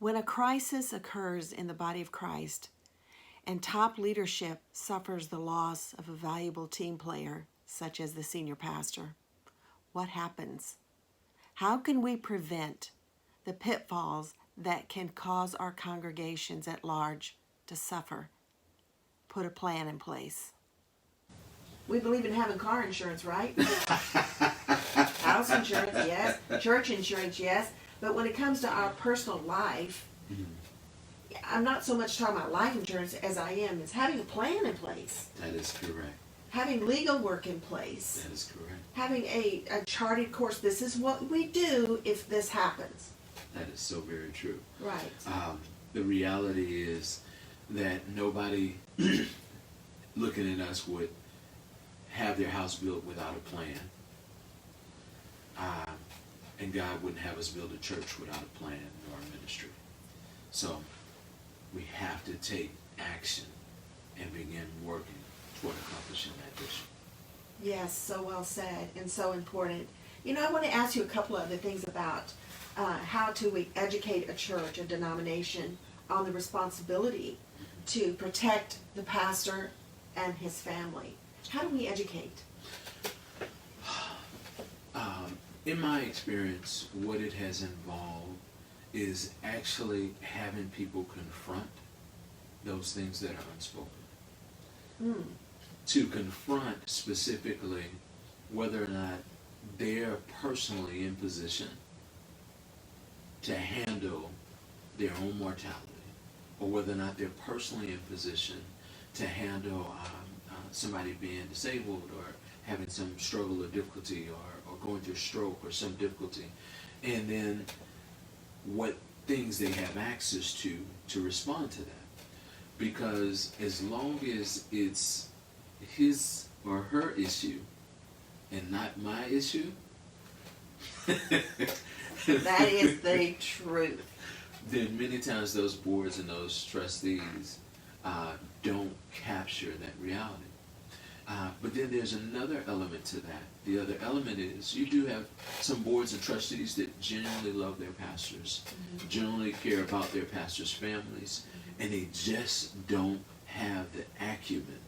When a crisis occurs in the body of Christ and top leadership suffers the loss of a valuable team player, such as the senior pastor, what happens? How can we prevent the pitfalls that can cause our congregations at large to suffer? Put a plan in place. We believe in having car insurance, right? House insurance, yes. Church insurance, yes. But when it comes to our personal life, I'm not so much talking about life insurance as I am is having a plan in place. That is correct. Having legal work in place. That is correct. Having a charted course. This is what we do if this happens. That is so very true. Right. The reality is that nobody looking at us would have their house built without a plan. And God wouldn't have us build a church without a plan or a ministry. So we have to take action and begin working toward accomplishing that vision. Yes, so well said and so important. You know, I want to ask you a couple other things about how we educate a church, a denomination, on the responsibility to protect the pastor and his family. How do we educate? In my experience, what it has involved is actually having people confront those things that are unspoken. To confront specifically whether or not they're personally in position to handle their own mortality, or whether or not they're personally in position to handle somebody being disabled or having some struggle or difficulty or going through a stroke or some difficulty, and then what things they have access to respond to that. Because as long as it's his or her issue and not my issue, that is the truth. Then many times those boards and those trustees don't capture that reality. But then there's another element to that. The other element is you do have some boards and trustees that genuinely love their pastors, genuinely care about their pastors' families, and they just don't have the acumen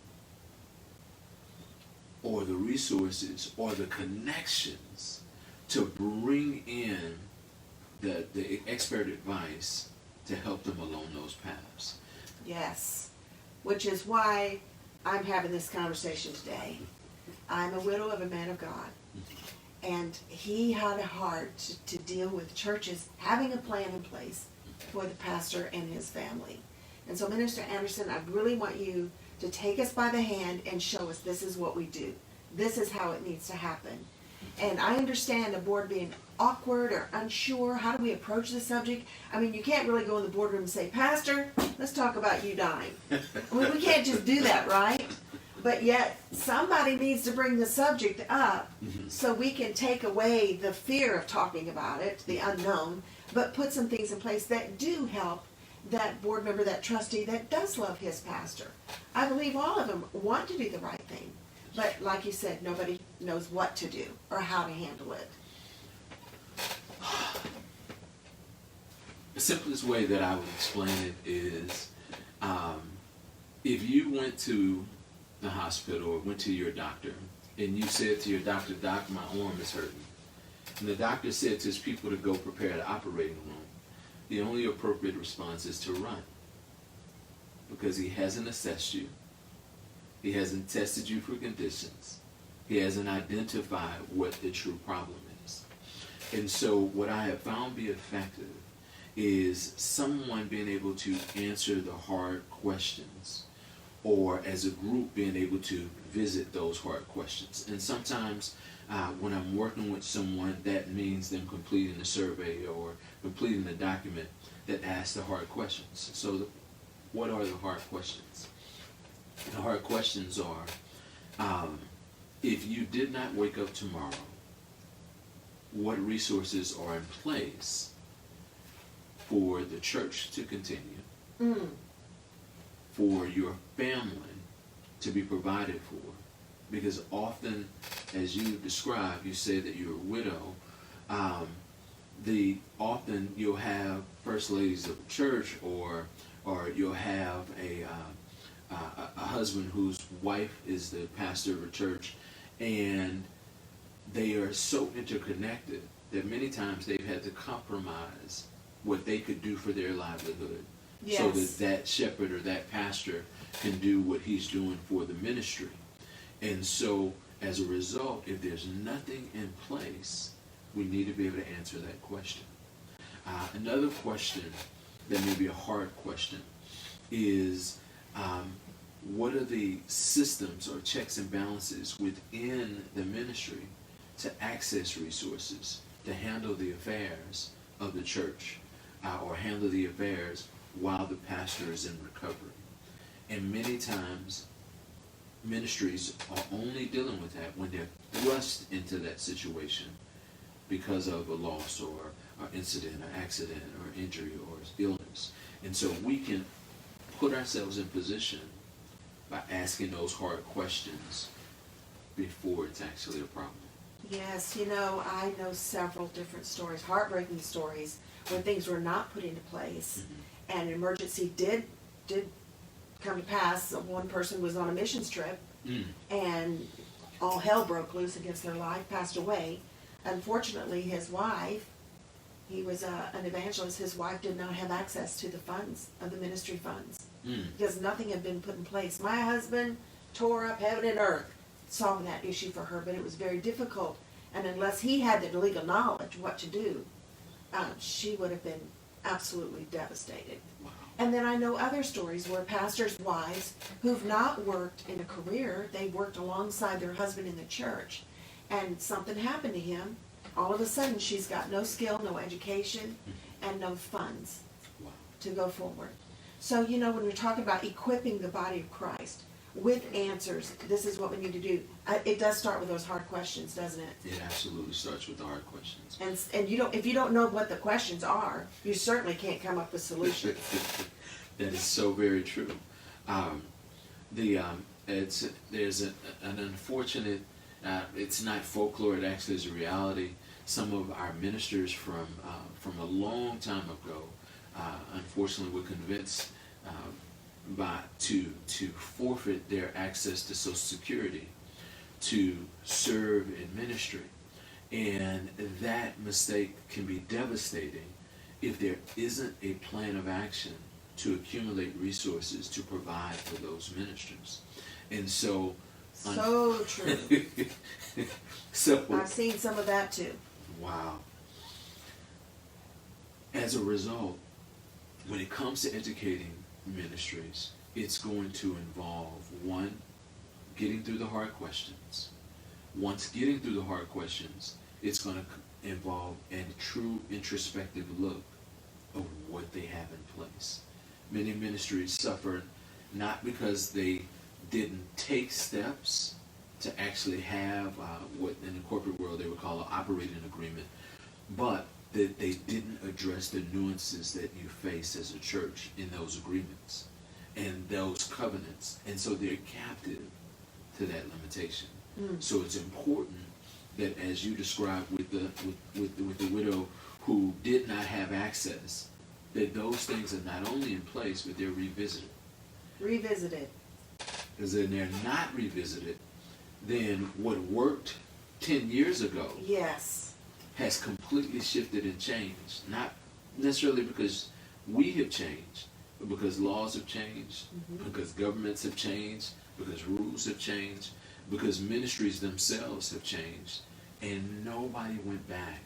or the resources or the connections to bring in the expert advice to help them along those paths. Yes, which is why I'm having this conversation today. I'm a widow of a man of God, and he had a heart to deal with churches having a plan in place for the pastor and his family. And so, Minister Anderson, I really want you to take us by the hand and show us this is what we do. This is how it needs to happen. And I understand the board being awkward or unsure. How do we approach the subject? I mean, you can't really go in the boardroom and say, Pastor, let's talk about you dying. I mean, we can't just do that, right? But yet, somebody needs to bring the subject up so we can take away the fear of talking about it, the unknown, but put some things in place that do help that board member, that trustee that does love his pastor. I believe all of them want to do the right thing. But like you said, nobody knows what to do or how to handle it. The simplest way that I would explain it is if you went to the hospital or went to your doctor and you said to your doctor, Doc, my arm is hurting. And the doctor said to his people to go prepare the operating room. The only appropriate response is to run. Because he hasn't assessed you. He hasn't tested you for conditions. He hasn't identified what the true problem is. And so what I have found be effective is someone being able to answer the hard questions, or as a group being able to visit those hard questions. And sometimes when I'm working with someone, that means them completing the survey or completing the document that asks the hard questions. So what are the hard questions? The hard questions are, if you did not wake up tomorrow, what resources are in place for the church to continue, for your family to be provided for? Because often, as you describe, you say that you're a widow. often you'll have first ladies of the church, or you'll have a husband whose wife is the pastor of a church, and they are so interconnected that many times they've had to compromise what they could do for their livelihood, so that shepherd or that pastor can do what he's doing for the ministry. And so as a result, if there's nothing in place, we need to be able to answer that question. Another question that may be a hard question is, what are the systems or checks and balances within the ministry to access resources, to handle the affairs of the church, or handle the affairs while the pastor is in recovery? And many times, ministries are only dealing with that when they're thrust into that situation because of a loss or incident or accident or injury or illness. And so we can put ourselves in position by asking those hard questions before it's actually a problem. Yes, I know several different stories, heartbreaking stories, where things were not put into place, and an emergency did come to pass. One person was on a missions trip, and all hell broke loose against their life, passed away. Unfortunately, his wife, he was an evangelist, his wife did not have access to the funds, of the ministry funds, because nothing had been put in place. My husband tore up heaven and earth solving that issue for her, but it was very difficult, and unless he had the legal knowledge what to do, she would have been absolutely devastated. Wow. And then I know other stories where pastors' wives who've not worked in a career, they worked alongside their husband in the church, and something happened to him. All of a sudden, she's got no skill, no education, and no funds to go forward. So, when we're talking about equipping the body of Christ with answers, this is what we need to do. It does start with those hard questions, doesn't it? It absolutely starts with the hard questions. And if you don't know what the questions are, you certainly can't come up with solutions. That is so very true. There's an unfortunate. It's not folklore. It actually is a reality. Some of our ministers from a long time ago, unfortunately, were convinced to forfeit their access to Social Security to serve in ministry, and that mistake can be devastating if there isn't a plan of action to accumulate resources to provide for those ministers. And so True. So I've seen some of that too. Wow. As a result, when it comes to educating ministries, it's going to involve, one, getting through the hard questions. Once getting through the hard questions, it's going to involve a true introspective look of what they have in place. Many ministries suffer not because they didn't take steps to actually have what in the corporate world they would call an operating agreement, but that they didn't address the nuances that you face as a church in those agreements and those covenants, and so they're captive to that limitation. So it's important that, as you described with the widow who did not have access, that those things are not only in place, but they're revisited. Because then they're not revisited, then what worked 10 years ago has completely shifted and changed. Not necessarily because we have changed, but because laws have changed, because governments have changed, because rules have changed, because ministries themselves have changed, and nobody went back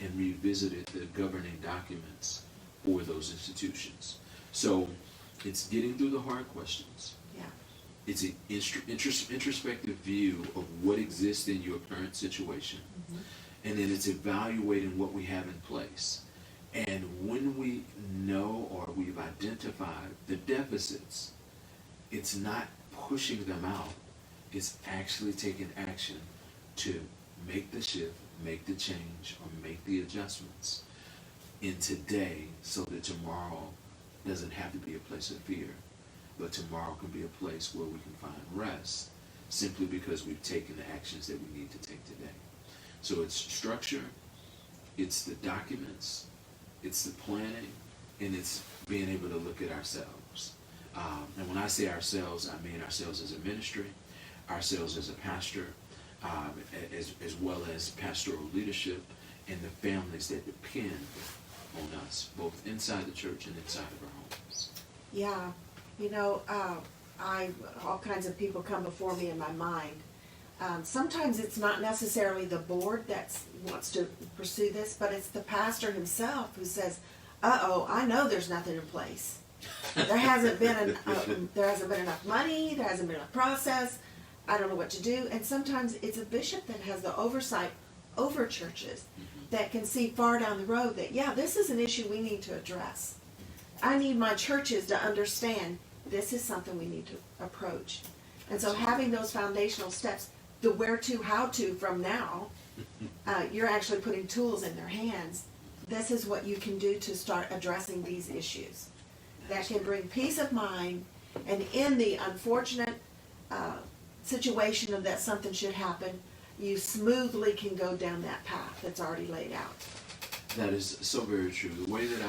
and revisited the governing documents for those institutions. So it's getting through the hard questions. It's an introspective view of what exists in your current situation. And then it's evaluating what we have in place. And when we know or we've identified the deficits, it's not pushing them out. It's actually taking action to make the shift, make the change, or make the adjustments in today so that tomorrow doesn't have to be a place of fear, but tomorrow can be a place where we can find rest simply because we've taken the actions that we need to take today. So it's structure, It's the documents, it's the planning, and it's being able to look at ourselves. And when I say ourselves, I mean ourselves as a ministry, ourselves as a pastor, as well as pastoral leadership, and the families that depend on us, both inside the church and inside of our homes. Yeah, all kinds of people come before me in my mind. Sometimes it's not necessarily the board that wants to pursue this, but it's the pastor himself who says, "Uh-oh, I know there's nothing in place. There hasn't been enough money. There hasn't been enough process. I don't know what to do." And sometimes it's a bishop that has the oversight over churches that can see far down the road that, yeah, this is an issue we need to address. I need my churches to understand this is something we need to approach. And so having those foundational steps, the where to, how to from now, you're actually putting tools in their hands. This is what you can do to start addressing these issues. That can bring peace of mind, and in the unfortunate situation of that something should happen, you smoothly can go down that path that's already laid out. That is so very true. The way that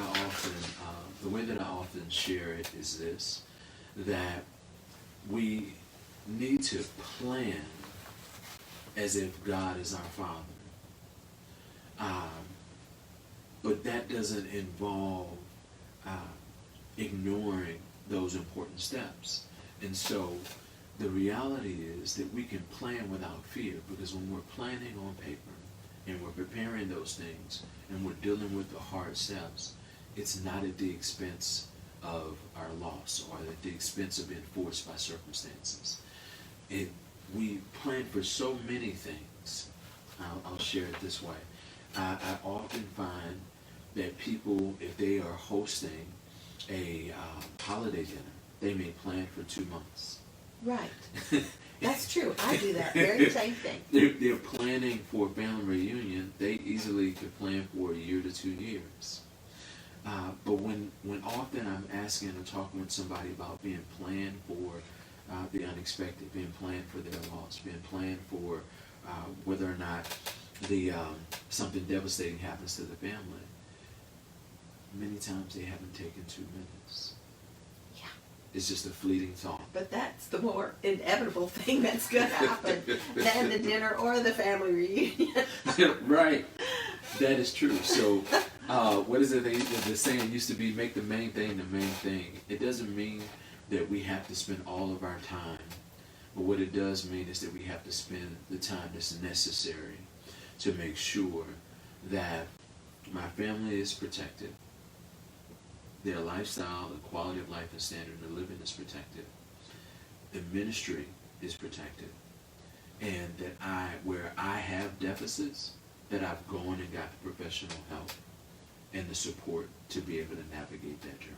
I often share it is this, that we need to plan as if God is our Father. But that doesn't involve ignoring those important steps. And so the reality is that we can plan without fear, because when we're planning on paper and we're preparing those things and we're dealing with the hard steps, it's not at the expense of our loss or at the expense of being forced by circumstances. We plan for so many things. I'll share it this way. I often find that people, if they are hosting a holiday dinner, they may plan for 2 months. Right. That's true. I do that very same thing. They're planning for a family reunion. They easily could plan for a year to 2 years. But when often I'm asking and talking with somebody about being planned for the unexpected, being planned for their loss, being planned for whether or not something devastating happens to the family, many times they haven't taken 2 minutes. Yeah. It's just a fleeting thought. But that's the more inevitable thing that's going to happen than the dinner or the family reunion. Right. That is true. So, what is it? The saying used to be, make the main thing the main thing. It doesn't mean that we have to spend all of our time. But what it does mean is that we have to spend the time that's necessary to make sure that my family is protected, their lifestyle, the quality of life and standard of living is protected, the ministry is protected, and that where I have deficits, that I've gone and got the professional help and the support to be able to navigate that journey.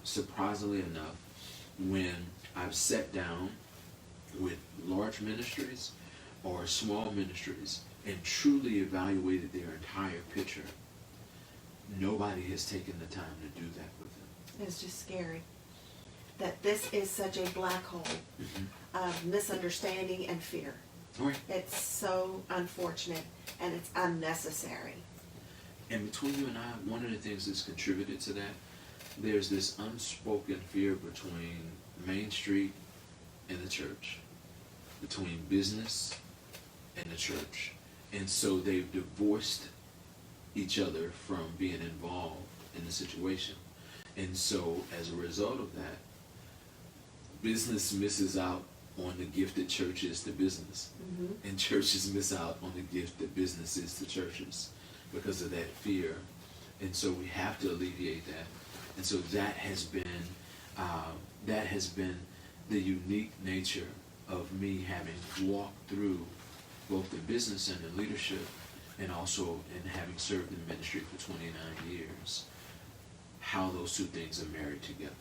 Surprisingly enough, when I've sat down with large ministries or small ministries and truly evaluated their entire picture, nobody has taken the time to do that with them. It's just scary that this is such a black hole of misunderstanding and fear. Right. It's so unfortunate, and it's unnecessary. And between you and I, one of the things that's contributed to that, there's this unspoken fear between Main Street and the church, between business and the church. And so they've divorced each other from being involved in the situation. And so as a result of that, business misses out on the gift that church is to business. And churches miss out on the gift that business is to churches because of that fear. And so we have to alleviate that. And so that has been the unique nature of me having walked through both the business and the leadership, and also in having served in ministry for 29 years, how those two things are married together.